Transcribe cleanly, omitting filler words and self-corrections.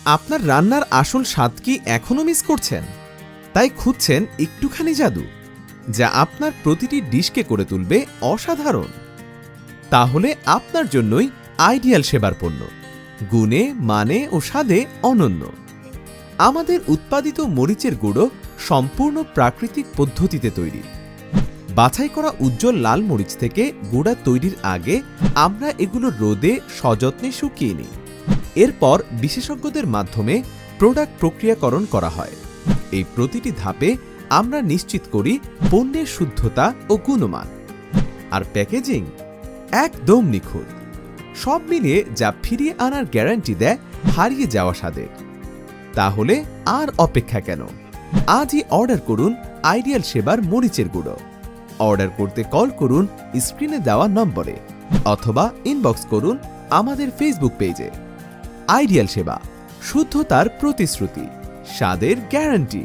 আপনার রান্নার আসল স্বাদ কি এখনো মিস করছেন? তাই খুঁজছেন একটুখানি জাদু, যা আপনার প্রতিটি ডিশকে করে তুলবে অসাধারণ। তাহলে আপনার জন্যই আইডিয়াল সেবার পণ্য, গুণে, মানে ও স্বাদে অনন্য। আমাদের উৎপাদিত মরিচের গুঁড়ো সম্পূর্ণ প্রাকৃতিক পদ্ধতিতে তৈরি। বাছাই করা উজ্জ্বল লাল মরিচ থেকে গুঁড়া তৈরির আগে আমরা এগুলো রোদে সযত্নে শুকিয়ে নিই। এরপর বিশেষজ্ঞদের মাধ্যমে প্রোডাক্ট প্রক্রিয়াকরণ করা হয়। এই প্রতিটি ধাপে আমরা নিশ্চিত করি পণ্যের শুদ্ধতা ও গুণমান। আর প্যাকেজিং একদম নিখুঁত, সব মিলিয়ে যা ফিরিয়ে আনার গ্যারান্টি দেয় হারিয়ে যাওয়া স্বাদের। তাহলে আর অপেক্ষা কেন? আজই অর্ডার করুন আইডিয়াল সেবার মরিচের গুঁড়ো। অর্ডার করতে কল করুন স্ক্রিনে দেওয়া নম্বরে অথবা ইনবক্স করুন আমাদের ফেসবুক পেজে। আইডিয়াল সেবা, শুদ্ধতার প্রতিশ্রুতি, স্বাদের গ্যারান্টি।